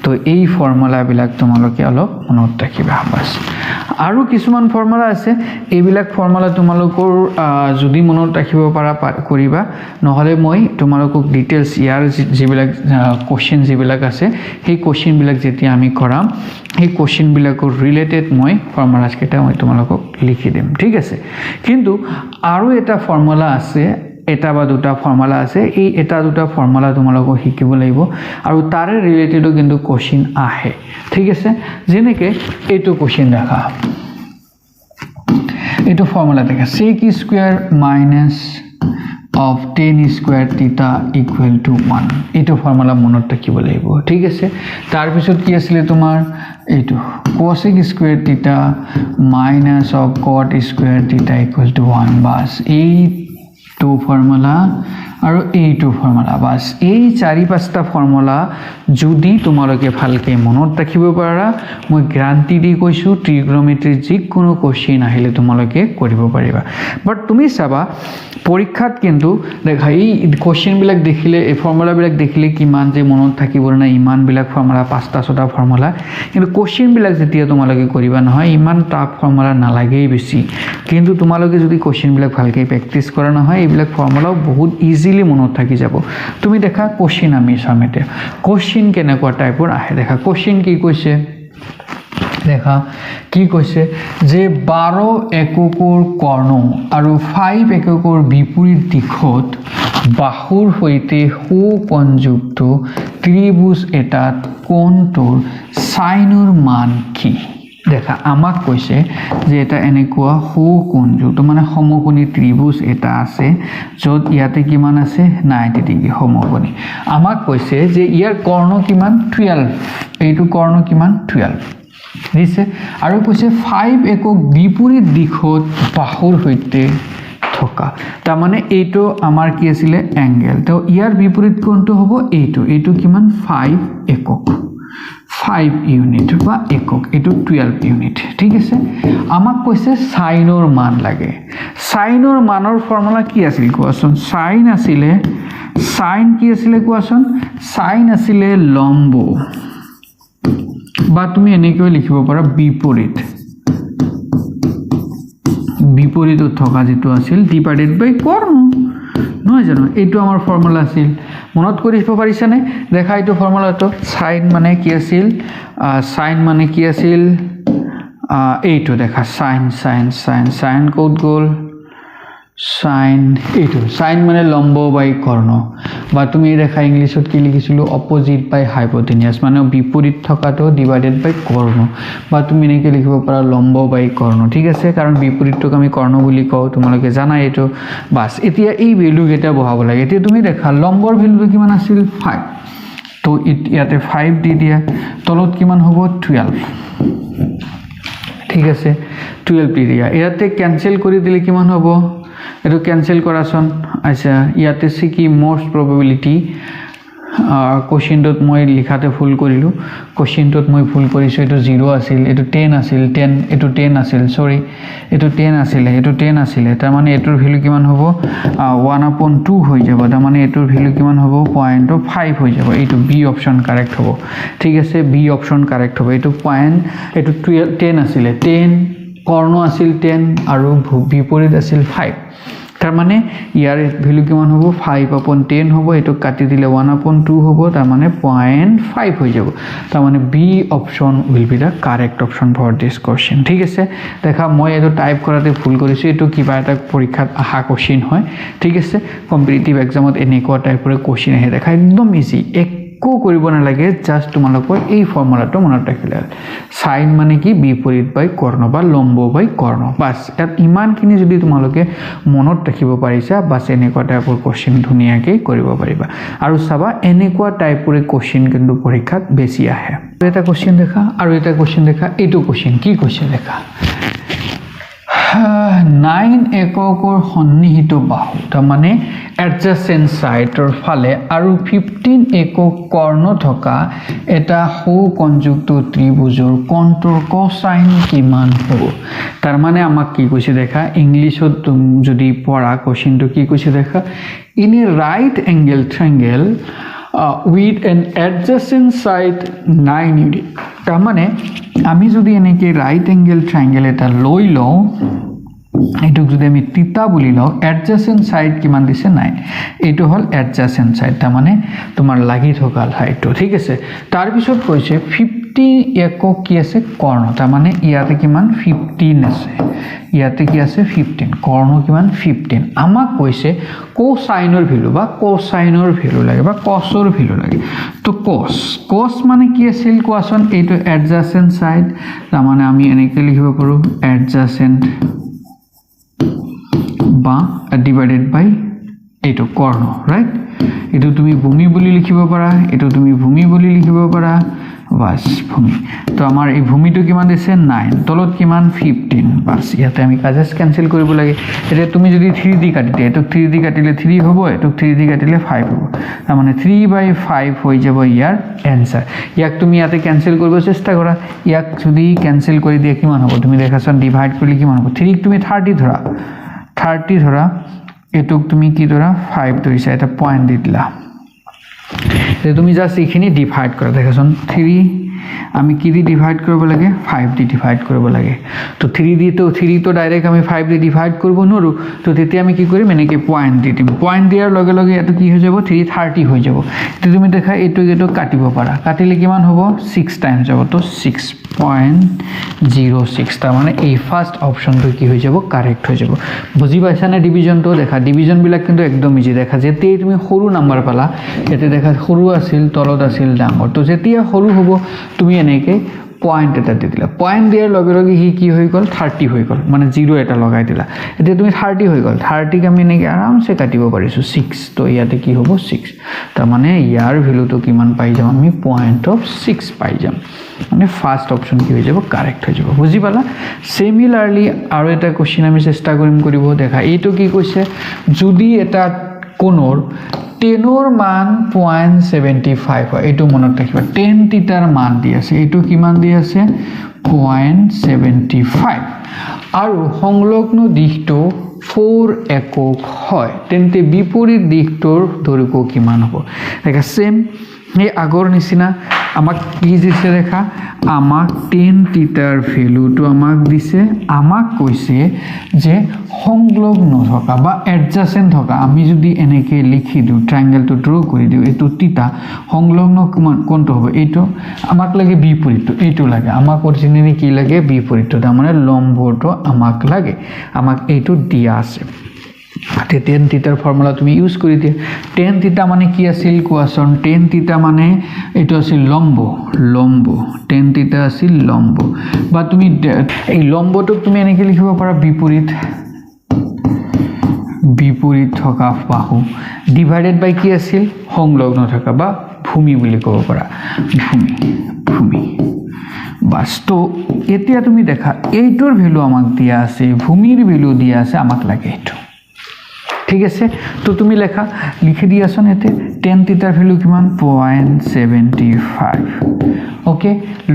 তো এই ফৰ্মুলা বিলাক তোমালোকে অলপ মনত ৰাখিবা বাস আৰু কিছুমান ফৰ্মুলা আছে এইবিলাক ফৰ্মুলা তোমালোকৰ যদি মনত ৰাখিব পাৰা কৰিবা নহলে মই তোমালোকক ডিটেইলছ ইয়াৰ যিবিলাক কোৱেশ্চন যিবিলাক আছে সেই কোৱেশ্চন বিলাক যেতিয়া আমি কৰাম এই কোৱেশ্চন বিলাকৰ ৰিলেটেড মই ফৰ্মুলাছ কেইটা মই তোমালোকক লিখি দিম ঠিক আছে কিন্তু আৰু এটা ফৰ্মুলা আছে এটা বা দুটা ফৰ্মুলা আছে এই এটা দুটা ফৰ্মুলা তোমালোকক শিকিব লাগিব আৰু তাৰে ৰিলেটেডো কিন্তু কোৱেশ্চন আহে ঠিক আছে যেনেকৈ এইটো কোৱেশ্চন দেখা এইটো ফৰ্মুলা দেখা sec square minus of tan square theta equal to 1 এইটো ফৰ্মুলা মনত ৰাখিব লাগিব ঠিক আছে তাৰ পিছত কি আছিল তোমাৰ এইটো cosec square theta minus of cot square theta equal to 1 বাস এই টু ফৰ্মুলা আৰু এইটো ফৰ্মুলা বাস এই চাৰি পাঁচটা ফৰ্মুলা যদি তোমালোকে ভালকৈ মনত ৰাখিব পাৰা মই গ্যাৰান্টি দি কৈছো ট্ৰিগনোমেট্ৰি যিকোনো কোৱেশ্চন আহিলে তোমালোকে কৰিব পাৰিবা বাট তুমি চাবা পৰীক্ষাত কিন্তু দেখা এই কোৱেশ্চন বিলাক দেখিলে এই ফৰ্মুলা বিলাক দেখিলে কিমান যে মনত থাকিব না ইমান বিলাক ফৰ্মুলা পাঁচটা ছটা ফৰ্মুলা কিন্তু কোৱেশ্চন বিলাক যেতিয়া তোমালোকে কৰিবা নহয় ইমান টাফ ফৰ্মুলা নালাগেই বেছি কিন্তু তোমালোকে যদি কোৱেশ্চন বিলাক ভালকৈ প্ৰেক্টিছ কৰা নহয় এইবিলাক ফৰ্মুলাও বহুত ইজিলি মনত থাকি যাব তুমি দেখা কোৱেশ্চন আমি সামনে কোৱেশ্চন কেনেকুৱা টাইপৰ আহে দেখা কোৱেশ্চন কি কৈছে দেখা কি কৈছে যে 12 এককৰ কৰ্ণ আৰু 5 এককৰ বিপৰীত দিশত বাহুৰ সৈতে সুকোণযুক্ত ত্ৰিভুজ এটাত কোণটোৰ সাইনৰ মান কি দেখা আমাক কৈছে যে এটা এনেকুৱা সুকোণযুক্ত মানে সমকোণী ত্ৰিভুজ এটা আছে য'ত ইয়াতে কিমান আছে 90 ডিগ্ৰী সমকোণী আমাক কৈছে যে ইয়াৰ কৰ্ণ কিমান 12 এইটো কৰ্ণ কিমান 12 দিছে আৰু কৈছে 5 একক বিপৰীত দিশত বাহুৰ সৈতে থকা তাৰ মানে এইটো আমাৰ কি আছিল এংগেল তো ইয়াৰ বিপৰীত কোণটো হ'ব এইটো কিমান 5 একক 5 ইউনিট বা একক এইটো 12 ইউনিট ঠিক আছে আমাক কৈছে সাইনৰ মান লাগে সাইনৰ মানৰ ফৰ্মুলা কি আছিল কোৱাচোন সাইন আছিলে সাইন কি আছিলে কোৱাচোন সাইন আছিলে লম্ব বা তুমি এনেকৈ লিখিব পাৰা বিপৰীত থকা যেটো আছিল ডিভাইডেড বাই কৰ্ণ নহয় জানো এইটো আমাৰ ফৰ্মুলা আছিল মনত কৰিব পাৰিছানে দেখা এইটো ফৰ্মুলাটো সাইন মানে কি আছিল এইটো দেখা সাইন কোড গ'ল সাইন এইটো সাইন মানে লম্ব বাই কৰ্ণ বা তুমি দেখা ইংলিছত কি লিখিছিলো অপোজিট বাই হাইপোটেনিয়াস মানে বিপৰীত থকাটো ডিভাইডেড বাই কৰ্ণ বা তুমি এনেকৈ লিখিব পাৰা লম্ব বাই কৰ্ণ ঠিক আছে কাৰণ বিপৰীতটোক আমি কৰ্ণ বুলি কওঁ তোমালোকে জানা এইটো বাস এতিয়া এই ভ্যালু কেইটা বহাব লাগে এতিয়া তুমি দেখা লম্বৰ ভ্যালুটো কিমান আছিল 5 তো ইয়াতে 5 দি দিয়া তলত কিমান হ'ব 12 ঠিক আছে 12 দি দিয়া ইয়াতে ক্যান্সেল কৰি দিলে কিমান হ'ব এটো ক্যান্সেল কৰাচোন আচ্ছা ইয়াতে সি কি মোস্ট প্ৰবাবিলিটি কোশ্চেনটোত মই লিখাতে ভুল কৰিলো কোশ্চেনটোত মই ভুল কৰিছো এটো 0 আছিল এটো 10 আছিল 10 এটো 10 আছিল সৰি এটো 10 আছিল তাৰ মানে এটোৰ ভ্যালু কিমান হ'ব 1/2 হৈ যাব তাৰ মানে এটোৰ ভ্যালু কিমান হ'ব 0.5 হৈ যাব এইটো বি অপচন কারেক্ট হ'ব ঠিক আছে বি অপচন কারেক্ট হ'ব এটো পয়েন্ট এটো 10 আছিল 10 কৰ্ণ আছিল 10 আৰু বিপৰীত আছিল 5 তাৰ মানে ইয়াৰ ভ্যালু কিমান হ'ব 5/10 হ'ব এটো কাটি দিলে 1/2 হ'ব তাৰ মানে 0.5 হৈ যাব তাৰ মানে B option will be the correct option for this question ঠিক আছে দেখা মই এটো টাইপ কৰাতে ভুল কৰিছো এটো কিবা এটা পৰীক্ষাত আহা কোশ্চেন হয় ঠিক আছে কম্পিটিটিভ এক্সামত এনেকুৱা টাইপৰ কোশ্চেন আহে দেখা একদম ইজি একো কৰিব নালাগে জাস্ট তোমালোকৰ এই ফৰ্মুলাটো মনত ৰাখিলে সাইন মানে কি বিপৰীত বাই কৰ্ণ বা লম্ব বাই কৰ্ণ বাস ইয়াত ইমানখিনি যদি তোমালোকে মনত ৰাখিব পাৰিছা বাস এনেকুৱা টাইপৰ কোশ্চেন ধুনীয়াকৈ কৰিব পাৰিবা আৰু চাবা এনেকুৱা টাইপৰ কোশ্চেন কিন্তু পৰীক্ষাত বেছি আহে এটা কোশ্চেন দেখা আৰু এটা কোশ্চেন দেখা এইটো কোশ্চেন কি কৈছে দেখা 9 এককৰ সন্নিহিত বাহু তাৰ মানে এডজাসেন্ট সাইডৰ ফালে আৰু 15 একক কৰ্ণ থকা এটা সৌ কনযুক্ত ত্ৰিভুজৰ কোণটোৰ কোসাইন কিমান হ'ব তাৰ মানে আমাক কি কৈছে দেখা ইংলিশত যদি পঢ়া কোশ্চেনটো কি কৈছে দেখা in a right angle triangle with an adjacent side 9 unit তাৰ মানে আমি যদি এনেকে রাইট এংগেল ট্রায়াঙ্গেল এটা লৈ লও এটুক যদি আমি থিটা বুলি লও adjacent side কিমান দিছে 9 এটো হল adjacent side তাৰ মানে তোমাৰ লাগি থকা সাইডটো ঠিক আছে তাৰ পিছত কৈছে 50 একক কি আছে কৰ্ণ তাৰ মানে ইয়াতে কিমান 15 আছে ইয়াতে কি আছে 15 কৰ্ণ কিমান 15 আমাক কৈছে কোসাইনৰ ভ্যালু বা কোসাইনৰ ভ্যালু লাগে বা কসৰ ভ্যালু লাগে তো কস মানে কি আছিল কোৱাচোন এইটো adjacent side তাৰ মানে আমি এনেকৈ লিখিব পাৰো adjacent বা ডিভাইডেড বাই এইটো কৰ্ণ ৰাইট এটো তুমি ভূমি বুলি লিখিব পাৰা এটো তুমি ভূমি বুলি লিখিব পাৰা বাস ভূমি তো আমাৰ এই ভূমিটো কিমান দিছে 9 তলত কিমান 15 বাস ইয়াতে আমি কাজেস ক্যান্সেল কৰিব লাগে এটা তুমি যদি 3 দি কাটিতে এটো 3 দি কাটিলে 3 হ'ব এটো 3 দি কাটিলে 5 হ'ব তাৰ মানে 3/5 হৈ যাব ইয়াৰ आंसर ইয়াক তুমি ইয়াতে ক্যান্সেল কৰিব চেষ্টা কৰা ইয়াক যদি ক্যান্সেল কৰি দিয়া কিমান হ'ব তুমি দেখাছন ডিভাইড কৰিলে কিমান হ'ব 3 তুমি 30 ধৰা এটুক তুমি কি ধৰা 5 ধৰিছা এটা পয়েন্ট দি দিলা তে তুমি জাস্ট এইখিনি ডিভাইড কৰা দেখাছন 3 আমি কি দি ডিভাইড কৰিব লাগে 5 দি ডিভাইড কৰিব লাগে তো 3 তো ডাইৰেক্ট আমি 5 দি ডিভাইড কৰিব নৰু তো তেতিয়া আমি কি কৰিম এনেকে পয়েন্ট দি দিম পয়েন্ট দিয়াৰ লগে লগে এটো কি হৈ যাব 330 হৈ যাব তো তুমি দেখা এটো কাটিব পাৰা কাটিলে কিমান হ'ব 6 টাইমস যাব তো 6.06 তাৰ মানে এই ফার্স্ট অপশনটো কি হৈ যাব কারেক্ট হৈ যাব বুজি পাইছা না ডিভিজনটো দেখা ডিভিজন বিলাক কিন্তু একদম ইজি দেখা যেতেই তুমি সৰু নাম্বাৰ পালা এতে দেখা সৰু আছিল তলত আছিল ডাঙৰ তো যেতিয়া সৰু হ'ব তুমি এনেকে পয়েন্ট এটা দি দিলা পয়েন্ট দিয়াৰ লগে লগে হি কি হৈ গল 30 হৈ গল মানে 0 এটা লগাই দিলা এতিয়া তুমি 30 হৈ গল 30 ক আমি এনেকে আৰামসে কাটিব পাৰিছো 6 তো ইয়াতে কি হ'ব 6 তাৰ মানে ইয়াৰ ভ্যালুটো কিমান পাই যাম আমি 0.6 পাই যাম মানে ফার্স্ট অপশন কি হৈ যাব কারেক্ট হৈ যাব বুজি পালা সিমিলারলি আৰু এটা কোশ্চেন আমি চেষ্টা কৰিব দেখা এইটো কি কৈছে যদি এটা কোণৰ 10 মান 0.75 হয় এটো মনত ৰাখিবা 10 থিটাৰ মান দি আছে এটো কিমান দি আছে 0.75 আৰু সংলগ্ন দিশটো 4 একক হয় তেন্তে বিপৰীত দিশটোৰ দৈৰ্ঘ্য কিমান হ'ব দেখা সেম এই আগৰ নিচিনা আমাক কি দিছে দেখা আমাক 10 থিটাৰ ভ্যালুটো আমাক দিছে আমাক কৈছে যে সংলগ্ন থকা বা এডজাসেন্ট থকা আমি যদি এনেকে লিখি দিও ট্রায়াঙ্গেলটো ড্ৰ কৰি দিও এটো থিটা সংলগ্ন কোনটো হ'ব এটো আমাক লাগে বিপৰীতটো এটো লাগে আমাক অৰিজিনালি কি লাগে বিপৰীতটো তাৰ মানে লম্বটো আমাক লাগে আমাক এটো দিয়া আছে আতে 10 থিটাৰ ফৰ্মুলা তুমি ইউজ কৰি দিয়া 10 থিটা মানে কি আছিল কোৱাচোন 10 থিটা মানে এটো আছিল লম্ব 10 থিটা আছিল লম্ব বা তুমি এই লম্বটো তুমি এনেকে লিখিব পাৰা বিপৰীত থকা বাহু ডিভাইডেড বাই কি আছিল সংলগ্ন থকা বা ভূমি বুলি ক'ব পাৰা ভূমি বাস তো এতিয়া তুমি দেখা এইটোৰ ভ্যালু আমাক দিয়া আছে ভূমিৰ ভ্যালু দিয়া আছে আমাক লাগে এটো ঠিক আছে তো তুমি লেখা লিখি দিয়াছন এতে 10 থিটাৰ ভ্যালু কিমান 0.75 ওকে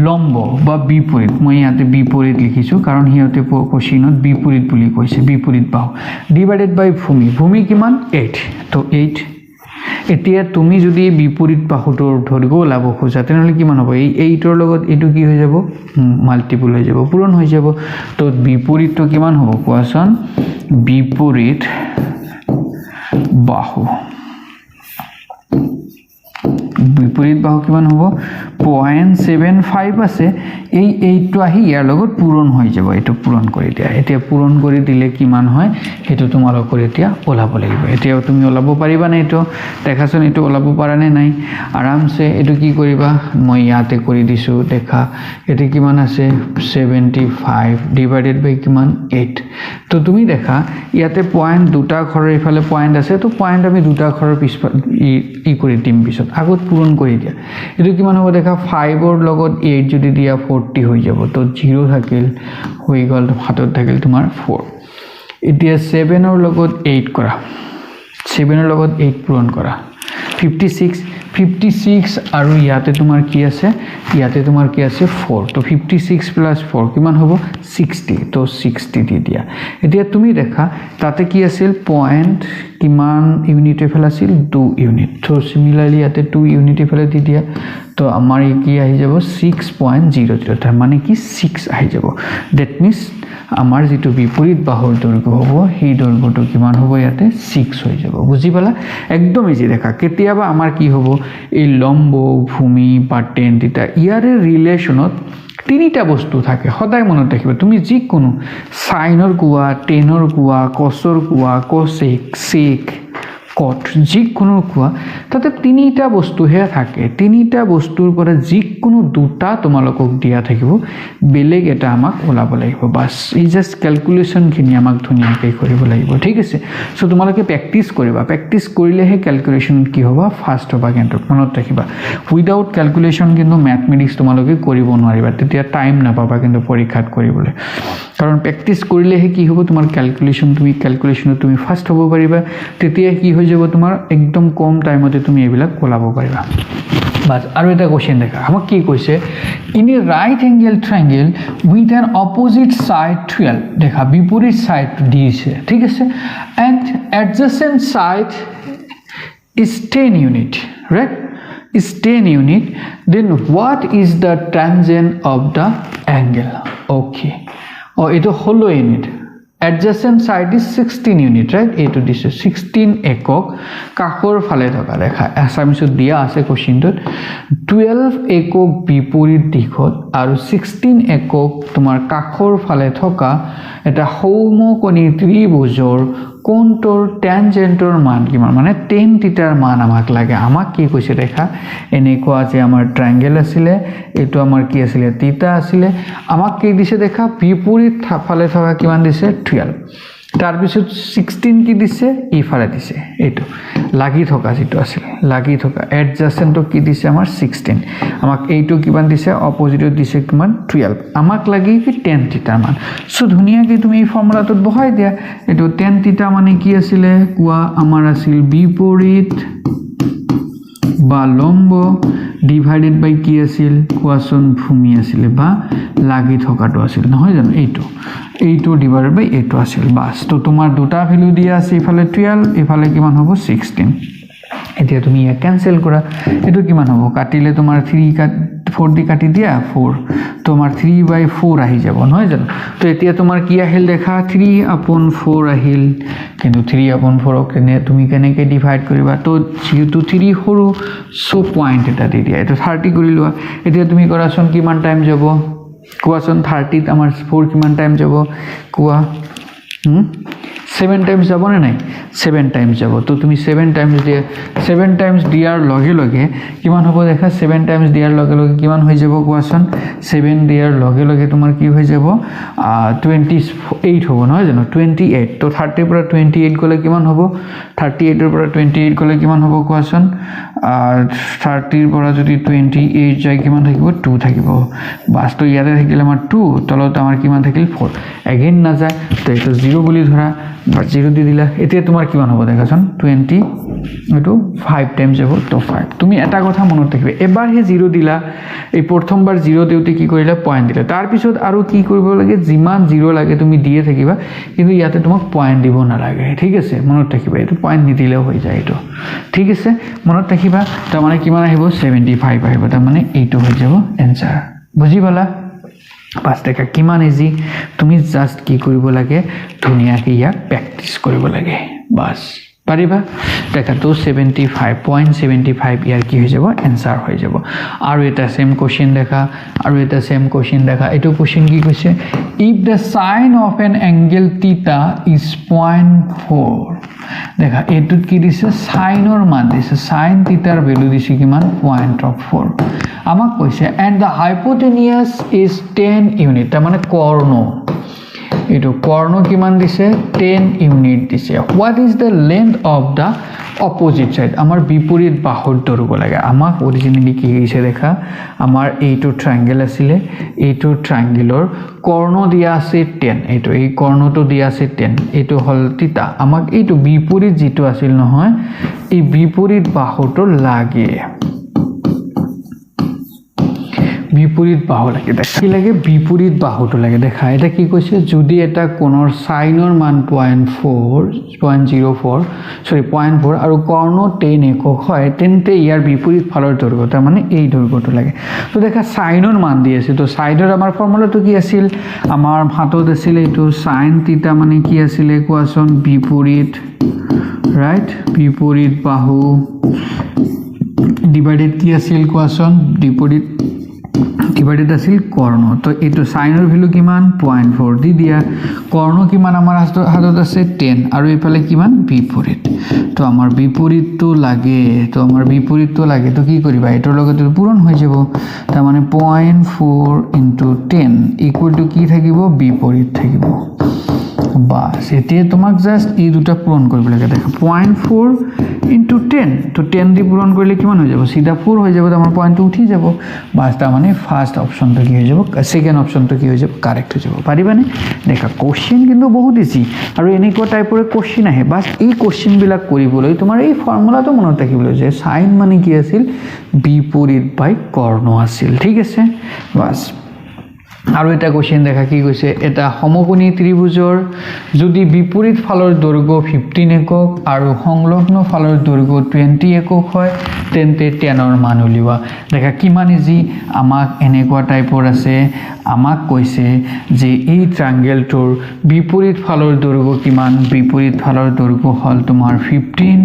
লম্ব বা বিপৰীত মই ইয়াতে বিপৰীত লিখিছো কাৰণ হিয়তে কোশ্চেনত বিপৰীত বুলি কৈছে বিপৰীত বাহু ডিভাইডেড বাই ভূমি কিমান 8 তো 8 এতিয়া তুমি যদি বিপৰীত বাহুটোৰ দৈৰ্ঘ্য লাভ খোজা তেনেহলে কিমান হ'ব এই 8ৰ লগত এটো কি হৈ যাব মাল্টিপল হৈ যাব পূৰণ হৈ যাব তো বিপৰীতটো কিমান হ'ব কোৱাচোন বিপৰীত বাহু বিপৰীত বাহু কিমান হ'ব 0.75 আছে এই 8টো আহি ইয়াৰ লগত পূৰণ হৈ যাব এইটো পূৰণ কৰি দিয়া এতিয়া পূৰণ কৰি দিলে কিমান হয় সেইটো তোমালোকৰ এতিয়া ওলাব লাগিব এতিয়াও তুমি ওলাব পাৰিবা না এইটো দেখাচোন এইটো ওলাব পাৰা নে নাই আৰামছে এইটো কি কৰিবা মই ইয়াতে কৰি দিছো দেখা এতে কিমান আছে 75 ডিভাইডেড বাই কিমান 8 তো তুমি দেখা ইয়াতে পয়েন্ট দুটা ঘৰৰ ইফালে পয়েন্ট আছে তো পয়েন্ট আমি দুটা ঘৰৰ পিছফাল ই কৰি দিম পিছত আগত পূৰণ কৰি দিয়া এটো কিমান হ'ব দেখা 5 ৰ লগত 8 যদি দিয়া 40 হৈ যাব তো 0 থাকিল হৈ গল হাতত থাকিল তোমাৰ 4 এতিয়া 7 ৰ লগত 8 কৰা 7 ৰ লগত 8 পূৰণ কৰা 56 আৰু ইয়াতে তোমাৰ কি আছে ইয়াতে তোমাৰ কি আছে 4 তো 56 প্লাস 4 কিমান হ'ব 60 তো 60 দি দিয়া এতিয়া তুমি দেখা তাতে কি আছিল পয়েন্ট কিমান ইউনিট এফালে আছিল 2 ইউনিট তো সিমিলারলি ইয়াতে 2 ইউনিট এফালে দি দিয়া তো আমাৰ কি আহি যাব 6.00 তাৰ মানে কি 6 আহি যাব দ্যাট মিন্স আমাৰ যেটো বিপৰীত বাহুৰ দৈৰ্ঘ্য হ'ব সেই দৈৰ্ঘ্যটো কিমান হ'ব ইয়াতে 6 হৈ যাব বুজি পালা একদম ইজি দেখা কেতিয়াবা আমাৰ কি হ'ব এই লম্ব ভূমি বা টেন থিটা ইয়াৰে ৰিলেশনত তিনিটা বস্তু থাকে সদায় মনত ৰাখিবা তুমি যি কোনো সাইনৰ কোৱা টেনৰ কোৱা কসৰ কোৱা কোসেক সেক কট যি কোনো কোৱা তাতে তিনিটা বস্তু হে থাকে তিনিটা বস্তুৰ পৰা যি কোনো দুটা তোমালোকক দিয়া থাকিব বেলেগ এটা আমাক ওলাব লাগিব বাস ই জাস্ট ক্যালকুলেশন খিনি আমাক ধুনিয়াকৈ কৰিব লাগিব ঠিক আছে সো তোমালোকে প্ৰ্যাকটিস কৰিবা প্ৰ্যাকটিস কৰিলেহে ক্যালকুলেশন কি হ'ব ফাষ্ট হ'ব কিন্তু মনত ৰাখিবা উইদাউট ক্যালকুলেশন কিন্তু ম্যাথমেটিক্স তোমালোকে কৰিব নোৱাৰিবা তেতিয়া টাইম নাপাবা কিন্তু পৰীক্ষাত কৰিবলৈ কাৰণ প্ৰ্যাকটিস কৰিলেহে কি হ'ব তোমাৰ ক্যালকুলেশন তুমি ফাষ্ট হ'ব পাৰিবা তেতিয়া কি হৈ যাব তোমাৰ একদম কম টাইমতে তুমি এবিলাক ওলাব পাৰিবা বাস আৰু এটা কোশ্চেন দেখা আমাক কি কৈছে in a right angle triangle with an opposite side 12 দেখা বিপরীত সাইড দিয়েছে ঠিক আছে and adjacent side is 10 unit right is 10 unit then what is the tangent of the angle okay oh it is hollow unit adjacent side is 16 unit right eto dise 16 ekok kakor phale thoka rekha asamisut dia ase question tot 12 ekok biporit dikhot aru 16 ekok tomar kakor phale thoka eta houmokoni tribujor কোনটোৰ ট্যানজেন্টৰ মান কিমান মানে tan থিটাৰ মান আমাক লাগে আমাক কি কৈছে দেখা এনেকুৱা যে আমাৰ ট্ৰায়াঙ্গেল আছিল এটো আমাৰ কি আছিল থিটা আছিল আমাক কি দিছে দেখা বিপৰীত ফালে থকা কিমান দিছে 12 তাৰ পিছত 16 কি দিছে ইফালে দিছে এটো লাগি থকা যেটো আছিল লাগি থকা এডজাসেন্ট কি দিছে আমাৰ 16 আমাক এইটো কিমান দিছে অপোজিটত দিছে কিমান 12 আমাক লাগি কি tan থিটা মান সো ধুনিয়াকে তুমি এই ফৰ্মুলাটোত বহাই দিয়া এটো tan থিটা মানে কি আছিল কোৱা আমাৰ আছিল বিপৰীত বা লম্ব ডিভাইডেড বাই কি আছিল কোৱাচোন ভূমি আছিল বা লাগি থকাটো আছিল নহয় জানো এইটো ডিভাইডেড বাই এইটো আছিল বাস তো তোমাৰ দুটা ভ্যালু দিয়া আছে ইফালে 12 ইফালে কিমান হ'ব 16 এতিয়া তুমি ইয়া ক্যান্সেল কৰা এটো কিমান হ'ব কাটিলে তোমাৰ 4 দি কাটি দিয়া 4 তোমাৰ 3/4 আহি যাব নহয় জানো তো এতিয়া তোমাৰ কি আহিল দেখা 3/4 আহিল কিন্তু 3/4 কেনে তুমি কেনেকৈ ডিভাইড কৰিবা তো যেহেতু 3 সৰু সো পয়েন্ট এটা দি দিয়া এটো 30 কৰি লোৱা এতিয়া তুমি কৰাচোন কিমান টাইম যাব কোৱাচোন 30 ত আমাৰ 4 কিমান টাইম যাব কোৱা 7 টাইমস যাব না নাই 7 টাইমস যাব তো তুমি 7 টাইমস দিয়া 7 টাইমস দিয়াৰ লগে লগে কিমান হ'ব দেখা 7 টাইমস দিয়াৰ লগে লগে কিমান হৈ যাব কোৱাচোন 7 দিয়াৰ লগে লগে তোমাৰ কি হৈ যাব 28 হ'ব নহয় জানো 28 তো 30 পৰা 28 গলে কিমান হ'ব 38 ৰ পৰা 28 গলে কিমান হ'ব কোৱাচোন 30 ৰ পৰা যদি 28 যায় কিমান থাকিব 2 থাকিব বাস তো ইয়াতে থাকিলে আমাৰ 2 তলত আমাৰ কিমান থাকিল 4 এগেইন না যায় তো এটো 0 বুলি ধৰা বা 0 দি দিলা এতিয়া তোমাৰ কিমান হ'ব দেখাচোন 20 এটো 5 টাইমস যাব তো 5 তুমি এটা কথা মনত ৰাখিবা এবাৰ হে 0 দিলা এই প্ৰথমবাৰ 0 দেউতে কি কৰিলা পয়েন্ট দিলা তাৰ পিছত আৰু কি কৰিব লাগে যিমান 0 লাগে তুমি দিয়ে থাকিবা কিন্তু ইয়াতে তোমাক পয়েন্ট দিব না লাগে ঠিক আছে মনত ৰাখিবা এটো পয়েন্ট নিদিলেও হৈ যায় এটো ঠিক আছে মনত ৰাখিবা তাৰ মানে কিমান আহিব 75 আহিব তাৰ মানে এইটো হৈ যাব এনসাৰ বুজি পালা পাঁচ টাকা কিমান ইজি তুমি জাস্ট কি কৰিব লাগে ধুনিয়াকৈ ইয়াক প্ৰ্যাকটিস কৰিব লাগে বাস পাৰিবা দেখা তো 75.75 ইয়াৰ কি হৈ যাব এনসাৰ হৈ যাব আৰু এটা সেম কোশ্চেন দেখা এইটো কোশ্চেন কি কৈছে if the sine of an angle theta is 0.4 দেখা এটুত কি দিছে সাইনৰ মান দিছে sin theta ৰ ভ্যালু দিছে কিমান 0.4 আমাক কৈছে and the hypotenuse is 10 unit তাৰ মানে কৰ্ণ এটো কর্ণ কিমান দিছে 10 ইউনিট দিছে what is the length of the opposite side আমার বিপরীত বাহুর দৈর্ঘ্য লাগে আমাক অরিজিনালি কি হৈছে দেখা আমার এইটো ট্রায়াঙ্গেল আছিল এইটো ট্ৰায়াঙ্গেলৰ কর্ণ দিয়া আছে 10 এইটো এই কর্ণটো দিয়া আছে 10 এইটো হল থিতা আমাক এইটো বিপরীত যেটো আছিল নহয় এই বিপরীত বাহুটো লাগে বিপরীত বাহু লাগে কি লাগে বিপরীত বাহুটো লাগে দেখা এটা কি কৈছে যদি এটা কোণৰ সাইনৰ মান 0.4 আৰু কৰ্ণ 10 একক হয় তেন্তে ইয়াৰ বিপৰীত ফালৰ দৈৰ্ঘ্য তাৰ মানে এই দৈৰ্ঘ্যটো লাগে তো দেখা সাইনৰ মান দি আছে তো সাইডৰ আমাৰ ফৰ্মুলাটো কি আছিল আমাৰ হাতত আছিল এইটো sin থিটা মানে কি আছিল কোৱাচোন বিপৰীত ৰাইট বিপৰীত বাহু ডিভাইডেড কি আছিল কোৱাচোন বিপৰীত ডিভাইডেড আছিল কৰ্ণ তো এটো সাইনৰ ভ্যালু কিমান 0.4 দি দিয়া কৰ্ণ কিমান আমাৰ হাতত আছে 10 আৰু এফালে কিমান বিপৰীত তো আমাৰ বিপৰীতটো লাগে তো কি কৰিবা এটোৰ লগত পূৰণ হৈ যাব তাৰ মানে 0.4 * 10 = কি থাকিব বিপৰীত থাকিব বাস এতিয়া তোমাক জাস্ট এই দুটা পূৰণ কৰিব লাগে দেখো 0.4 * 10 তো 10 দি পূৰণ কৰিলে কিমান হৈ যাব সিধা 4 হৈ যাব আমাৰ পয়েন্টটো উঠি যাব বাস তাৰ মানে ফার্স্ট অপশনটো কি হৈ যাব সেকেন্ড অপশনটো কি হৈ যাব কারেক্ট হৈ যাব পাৰিবানে দেখা কোশ্চেন কিন্তু বহুত ইজি আৰু এনেকুৱা টাইপৰ কোশ্চেন আহে বাস এই কোশ্চেন বিলাক কৰিবলৈ তোমাৰ এই ফৰ্মুলাটো মনত ৰাখিবলৈ যে সাইন মানে কি আছিল বিপৰীত বাই কৰ্ণ আছিল ঠিক আছে বাস আৰু এটা কোশ্চেন দেখা কি কৈছে এটা সমকোণী ত্ৰিভুজৰ যদি বিপৰীত ফালৰ দৈৰ্ঘ্য 15 একক আৰু সংলগ্ন ফালৰ দৈৰ্ঘ্য 20 একক হয় তেন্তে টেনৰ মান উলিওৱা দেখা কিমান ইজি আমাক এনেকুৱা টাইপৰ আছে আমাক কৈছে যে এই ট্ৰায়াঙ্গেলটোৰ বিপৰীত ফালৰ দৈৰ্ঘ্য কিমান বিপৰীত ফালৰ দৈৰ্ঘ্য হল তোমাৰ 15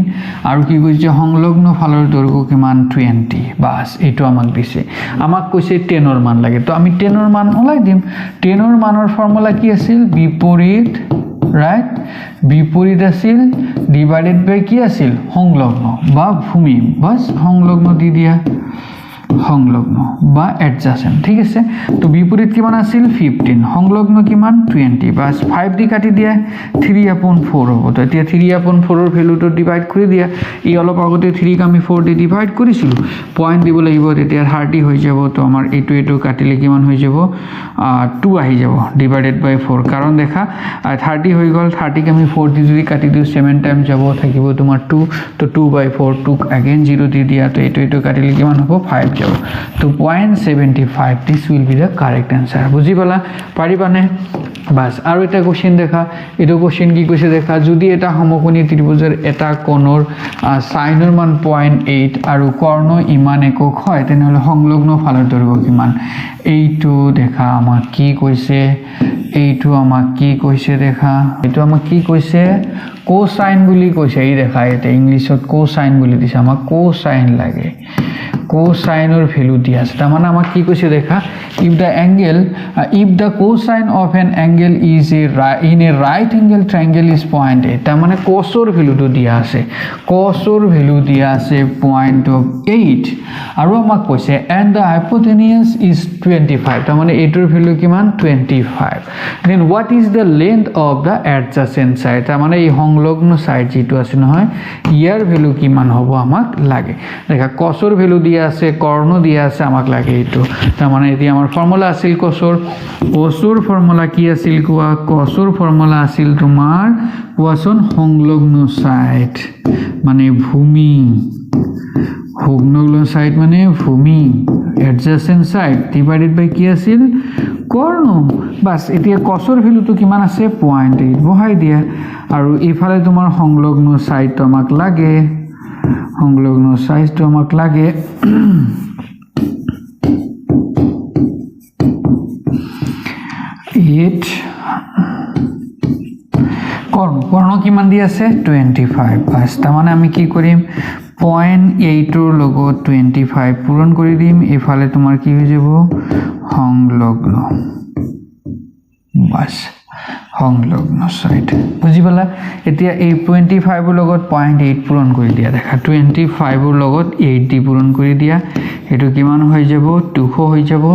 আৰু কি কৈছে সংলগ্ন ফালৰ দৈৰ্ঘ্য কিমান 20 বাস এটো আমাক দিছে আমাক কৈছে টেনৰ মান লাগে তো আমি টেনৰ মান দিম টেনৰ মানৰ ফৰ্মুলা কি আছিল বিপরীত রাইট বিপরীত আছিল ডিভাইডেড বাই কি আছিল সংলগ্ন বা ভূমি বাস সংলগ্ন দি দিয়া সংলগ্ন বা এডজাসেন্ট ঠিক আছে তো বিপরীত কিমান আছিল 15 সংলগ্ন কিমান 20 বাস 5 দি কাটি দিয়া 3/4 হ'ব তো এতিয়া 3/4 ৰ ভ্যালুটো ডিভাইড কৰি দিয়া এই অলপ আগতে 3 ক আমি 4 দি ডিভাইড কৰিছিলো পয়েন্ট দিব লাগিব তেতিয়া 30 হৈ যাব তো আমাৰ এটো কাটিলে কিমান হৈ যাব 2 আহি যাব ডিভাইডেড বাই 4 কাৰণ দেখা 30 হৈ গল 30 ক আমি 4 দি যদি কাটি দিও 7 টাইম যাব থাকিব তোমাৰ 2 তো 2/4 2 अगेन 0 দি দিয়া তো এটো কাটিলে কিমান হ'ব 5 তো 0.75 this will be the correct answer বুজি পালা পাৰিবানে বাস আৰু এটা কোশ্চেন দেখা এটো কোশ্চেন কি কৈছে দেখা যদি এটা সমকোণী ত্ৰিভুজৰ এটা কোণৰ সাইনৰ মান 0.8 আৰু কৰ্ণ ইমান একক হয় তেনেহলে সংলগ্ন ফালৰ দৈৰ্ঘ্য কিমান এইটো দেখা আমাক কি কৈছে দেখা এইটো আমাক কি কৈছে কোসাইন বুলি কৈছে এই দেখা এটা ইংলিশত কোসাইন বুলি দিছে আমাক কোসাইন লাগে কোসাইনৰ ভ্যালু দিয়া আছে তাৰ মানে আমাক কি কৈছে দেখা if the cosine of an angle is in a right angle triangle is 0.8 তাৰ মানে cosৰ ভ্যালুটো দিয়া আছে 0.8 আৰু আমাক কৈছে and the hypotenuse is 25 তাৰ মানে এটোৰ ভ্যালু কিমান 25 then what is the length of the adjacent side তাৰ মানে এই সংলগ্ন সাইড যেটো আছে নহয় ইয়াৰ ভ্যালু কিমান হ'ব আমাক লাগে দেখা cosৰ ভ্যালু দিয়া আছে কৰ্ণ দিয়া আছে আমাক লাগে এটো তাৰ মানে এটি আমাৰ ফৰ্মুলা আছিল কসৰ ফৰ্মুলা কি আছিল কোৱা কসৰ ফৰ্মুলা আছিল তোমাৰ কোৱাচোন সংলগ্ন সাইড মানে ভূমি সংলগ্ন সাইড মানে ভূমি এডজাসেন্ট সাইড ডিভাইডেড বাই কি আছিল কর্ণ বাস এতিয়া কসৰ ভ্যালুটো কিমান আছে 0.8 বহাই দিয়া আৰু ইফালে তোমাৰ সংলগ্ন সাইডটো আমাক লাগে সংলগ্ন সাইজটো আমাক লাগে কৰ্ণ কিমান দি আছে 25 বাস তাৰমানে আমি কি কৰিম 0.8 ৰ লগত 25 পূৰণ কৰি দিম এফালে তোমাৰ কি হৈ যাব সংলগ্ন বাস সংলগ্ন সাইড বুজি পালা এতিয়া এই 25 ৰ লগত 0.8 পূৰণ কৰি দিয়া দেখা 25 ৰ লগত 8 দি পূৰণ কৰি দিয়া এটো কিমান হৈ যাব 200 হৈ যাব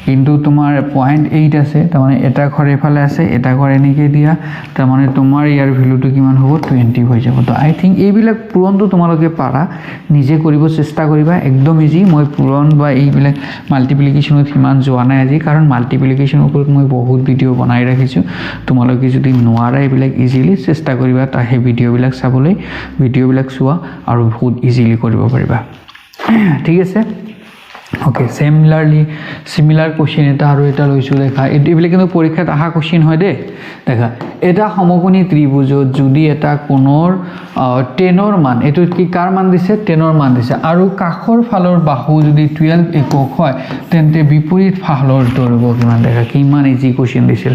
কিন্তু তোমাৰ 0.8 আছে তাৰমানে এটা ঘৰে ফালে আছে এটা ঘৰে এনেকে দিয়া তাৰমানে তোমাৰ ইয়াৰ ভ্যালুটো কিমান হ'ব 20 হৈ যাব তো আই থিংক এইবিলাক পূৰণটো তোমালোকে পাৰা নিজে কৰিব চেষ্টা কৰিবা একদম ইজি মই পূৰণ বা এইবিলাক মাল্টিপ্লিকেশনত হিমান যোৱা নাই আজি কাৰণ মাল্টিপ্লিকেশনৰ ওপৰত মই বহুত ভিডিও বনাই ৰাখিছো তোমালোকে যদি নোৱাৰা এইবিলাক ইজিলি চেষ্টা কৰিবা তা হে ভিডিওবিলাক চাবলৈ ভিডিওবিলাক চোৱা আৰু বহুত ইজিলি কৰিব পাৰিবা ঠিক আছে ওকে সিমিলাৰ কোশ্চেন এটা আৰু এটা লৈছো দেখা এইবিলাক কিন্তু পৰীক্ষাত আহা কোশ্চেন হয় দে দেখা এটা সমকোণী ত্ৰিভুজত যদি এটা কোণৰ 10 ৰ মান এটো কি কাৰ মান দিছে 10 ৰ মান দিছে আৰু কাখৰ ফালৰ বাহু যদি 12 একক হয় তেন্তে বিপৰীত ফালৰ দৈৰ্ঘ্য কিমান দেখা কিমান ইজি কোশ্চেন দিছিল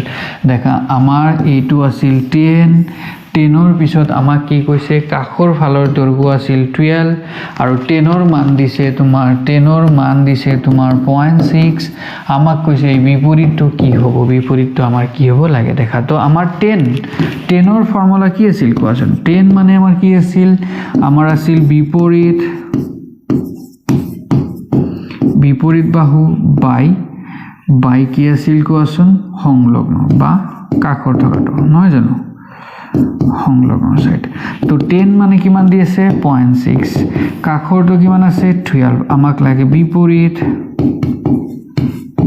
দেখা আমাৰ এইটো আছিল 10 ৰ পিছত আমাক কি কৈছে কাখৰ ফালৰ দৈৰ্ঘ্য আছিল 12 আৰু 10 ৰ মান দিছে তোমাৰ 0.6 আমাক কৈছে এই বিপৰীতটো কি হ'ব বিপৰীতটো আমাৰ কি হ'ব লাগে দেখা তো আমাৰ 10 ৰ ফৰ্মুলা কি আছিল কোৱাচোন 10 মানে আমাৰ কি আছিল আমাৰ আছিল বিপৰীত বাহু বাই কি আছিল কোৱাচোন সংলগ্ন বা কাখৰ থকাটো নহয় জানো সংলগ্ন সাইড তো 10 মানে কিমান দি আছে 0.6 কাখৰটো কিমান আছে 12 আমাক লাগে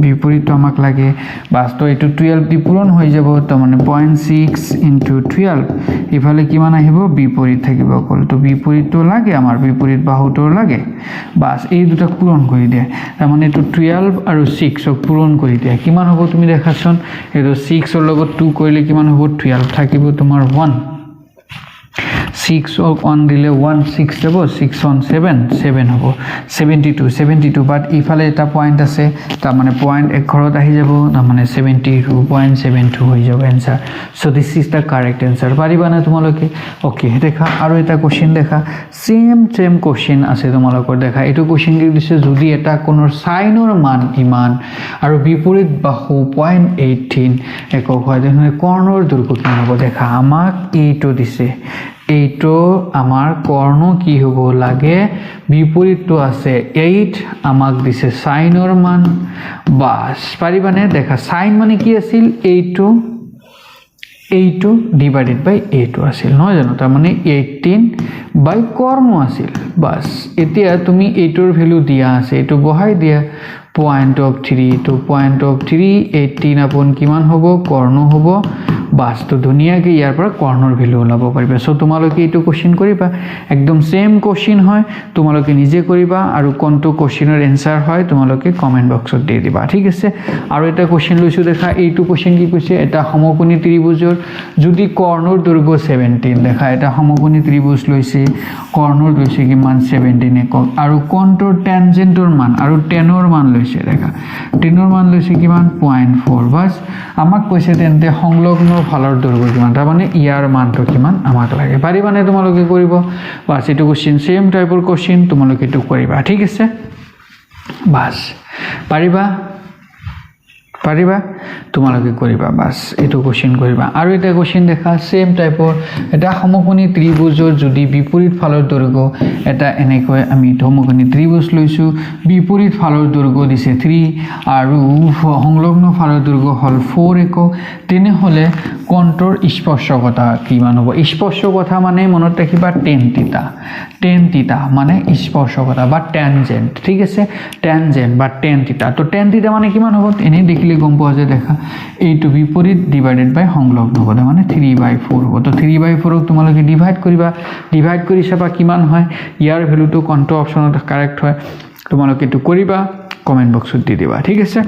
বিপৰীতটো আমাক লাগে বাস তো এটো 12 দি পূৰণ হৈ যাব তো মানে 0.6 * 12 ইফালে কিমান আহিব বিপৰীত থাকিব অকল তো বিপৰীতটো লাগে আমাৰ বিপৰীত বাহুটো লাগে বাস এই দুটা পূৰণ কৰি দিয়া তাৰ মানে এটো 12 আৰু 6 ক পূৰণ কৰি দিয়া কিমান হ'ব তুমি দেখাছন এটো 6 ৰ লগত 2 কৰিলে কিমান হ'ব 12 থাকিব তোমাৰ 1 6 on দিলে 1 6 যাব 6 on 7 হ'ব 72 বাট ইফালে এটা পয়েন্ট আছে তাৰ মানে পয়েন্ট এক ঘৰত আহি যাব তাৰ মানে 72.72 হৈ যাব answer so this is the correct answer পাৰিবা না তোমালোকে ওকে দেখা আৰু এটা কোশ্চেন দেখা সেম কোশ্চেন আছে তোমালোকৰ দেখা এটো কোশ্চেন কি দিছে যদি এটা কোণৰ সাইনৰ মান ইমান আৰু বিপৰীত বাহু 0.18 একক হয় তেনে কৰ্ণৰ দৈৰ্ঘ্য কিমান হ'ব দেখা আমাক এইটো দিছে এইটো আমাৰ কৰ্ণ কি হ'ব লাগে বিপৰীতটো আছে 8 আমাক দিছে সাইনৰ মান বাস পাৰিবানে দেখা সাইন মানে কি আছিল 8 ডিভাইডেড বাই 8 আছিল নহয় জানো তাৰ মানে 18 বাই কৰ্ণ আছিল বাস এতিয়া তুমি 8 ৰ ভ্যালু দিয়া আছে এটো বহাই দিয়া point of 3 to point of 3 18 upon কিমান হ'ব কৰ্ণ হ'ব বাস তো দুনিয়াকে ইয়াৰ পৰা কৰ্ণৰ ভ্যালু ওলাব পাৰিবা সো তোমালোকে এইটো কোশ্চেন কৰিবা একদম সেম কোশ্চেন হয় তোমালোকে নিজে কৰিবা আৰু কোনটো কোশ্চেনৰ आंसर হয় তোমালোকে কমেন্ট বক্সত দি দিবা ঠিক আছে আৰু এটা কোশ্চেন লৈছো দেখা এইটো কোশ্চেন কি কৈছে এটা সমকোণী ত্ৰিভুজৰ যদি কৰ্ণৰ দৈৰ্ঘ্য 17 দেখা এটা সমকোণী ত্ৰিভুজ লৈছে কৰ্ণৰ লৈছে কিমান 17 একক আৰু কোণটোৰ টেনজেন্টৰ মান আৰু 10 ৰ মান লৈছে দেখা 10 ৰ মান লৈছে কিমান 0.4 বাস আমাক কৈছে তেন্তে সংলগ্ন ফালৰ দৈৰ্ঘ্য কিমান তাৰ মানে ইয়াৰ মানটো কিমান আমাক লাগে পাৰিবানে তোমালোকে কৰিব বাস এটো কোশ্চেন সেম টাইপৰ কোশ্চেন তোমালোকে এটো কৰিবা ঠিক আছে বাস পাৰিবা তোমালোকে কৰিবা বাস এটো কোশ্চেন কৰিবা আৰু এটা কোশ্চেন দেখা সেম টাইপৰ এটা সমকোণী ত্ৰিভুজৰ যদি বিপৰীত ফালৰ দৈৰ্ঘ্য এটা এনেকৈ আমি সমকোণী ত্ৰিভুজ লৈছো বিপৰীত ফালৰ দৈৰ্ঘ্য দিছে 3 আৰু সংলগ্ন ফালৰ দৈৰ্ঘ্য হল 4 একক তেনেহলে কোণটোৰ স্পৰ্শকতা কিমান হ'ব স্পৰ্শকতা মানে মনত ৰাখিবা tan থিটা মানে স্পৰ্শকতা বা টেনজেন্ট ঠিক আছে টেনজেন্ট বা tan থিটা তো tan থিটা মানে কিমান হ'ব এনে দেখিলে গম পোৱা যায় দেখা এইটো বিপৰীত ডিভাইডেড বাই সংলগ্ন হ'ব মানে 3/4 হ'ব তো 3/4 ক তোমালোকে ডিভাইড কৰি চাবা কিমান হয় ইয়াৰ ভ্যালুটো কোনটো অপচনত কাৰেক্ট হয় তোমালোকে এটো কৰিবা কমেন্ট বক্সত দি দিবা ঠিক আছে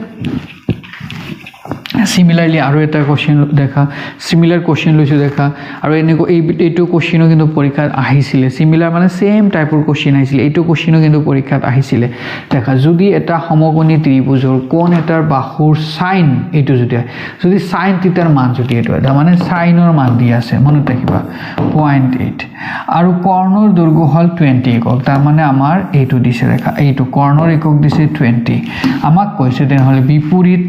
সিমিলাৰলি আৰু এটা কোৱেশ্চন দেখা সিমিলাৰ কোৱেশ্চন লৈছোঁ দেখা আৰু এনেকৈ এইটো কোৱেশ্চনো কিন্তু পৰীক্ষাত আহিছিলে সিমিলাৰ মানে সেম টাইপৰ কোৱেশ্চন আহিছিলে এইটো কোৱেশ্চনো কিন্তু পৰীক্ষাত আহিছিলে দেখা যদি এটা সমকোণী ত্ৰিভুজৰ কোণ এটাৰ বাহুৰ সাইন এইটো যদি সাইন থিটাৰ মান যদি এইটো এটা মানে সাইনৰ মান দি আছে মনত ৰাখিবা 0.8 আৰু কৰ্ণৰ দৈৰ্ঘ্য হল 20 একক তাৰ মানে আমাৰ এইটো দিছে দেখা এইটো কৰ্ণৰ একক দিছে 20 আমাক কৈছে তেনেহলে বিপৰীত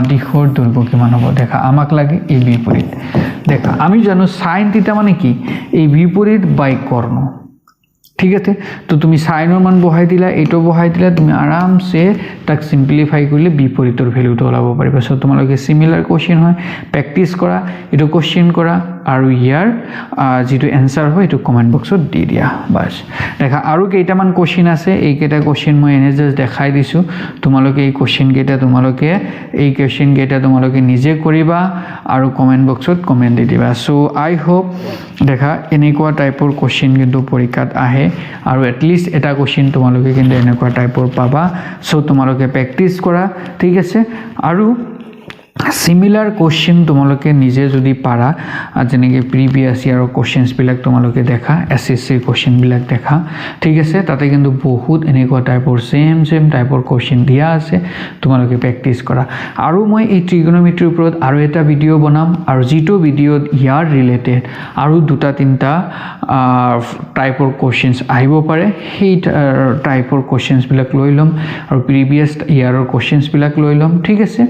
দিশৰ দৈৰ্ঘ্য কিমান হ'ব দেখা আমাক লাগে এই বিপৰীত দেখা আমি জানো সাইন থিটা মানে কি এই বিপৰীত বাই কৰ্ণ ঠিক আছে তো তুমি সাইনৰ মান বহাই দিলা এইটো বহাই দিলা তুমি আৰামসে তাক সিম্পলিফাই কৰিলে বিপৰীতৰ ভ্যালুটো ওলাব পাৰিবা সো তোমালোকে সিমিলাৰ কোৱেশ্চন হয় প্ৰ্যাকটিস কৰা এটো কোৱেশ্চন কৰা আৰু ইয়াৰ যেটো এনসাৰ হয় এটো কমেন্ট বক্সত দি দিয়া বাস দেখা আৰু কেইটামান কোৱেশ্চন আছে এই কেইটা কোৱেশ্চন মই এনে জাস্ট দেখাই দিছো তোমালোকে এই কোৱেশ্চন কেইটা তোমালোকে নিজে কৰিবা আৰু কমেন্ট বক্সত কমেন্ট দি দিবা সো আই হোপ দেখা এনেকুৱা টাইপৰ কোৱেশ্চন কিন্তু পৰীক্ষাত আহে আৰু এটলিষ্ট এটা কোৱেশ্চন তোমালোকে কিন্তু এনেকুৱা টাইপৰ পাবা সো তোমালোকে প্ৰ্যাকটিস কৰা ঠিক আছে আৰু সিমিলাৰ কোশ্চেন তোমালোকে নিজে যদি পাৰা যেনেকৈ প্ৰিভিয়াস ইয়াৰৰ কোশ্চেন্স বিলাক তোমালোকে দেখা এসএসসি কোশ্চেন বিলাক দেখা ঠিক আছে তাতে কিন্তু বহুত এনেকুৱা টাইপৰ সেম টাইপৰ কোশ্চেন দিয়া আছে তোমালোকে প্ৰ্যাকটিস কৰা আৰু মই এই ট্ৰিগোনোমেট্ৰিৰ ওপৰত আৰু এটা ভিডিও বনাম আৰু যেটো ভিডিওত ইয়াৰ ৰিলেটেড আৰু দুটা তিনটা টাইপৰ কোশ্চেন্স আহিব পাৰে সেই টাইপৰ কোশ্চেন্স বিলাক লৈ লম আৰু প্ৰিভিয়াস ইয়াৰৰ কোশ্চেন্স বিলাক লৈ লম ঠিক আছে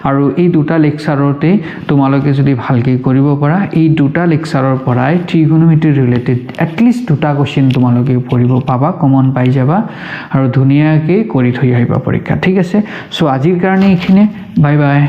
আৰু এই দুটা লেকচাৰতে তোমালোকে যদি ভালকৈ কৰিব পাৰা এই দুটা লেকচাৰৰ পৰাই ট্ৰিগোনোমেট্ৰি ৰিলেটেড এটলিষ্ট দুটা কোশ্চেন তোমালোকে পঢ়িব পাবা কমন পাই যাবা আৰু ধুনীয়াকৈ কৰি থৈ আহিবা পৰীক্ষা ঠিক আছে সো আজিৰ কাৰণে এইখিনি বাই বাই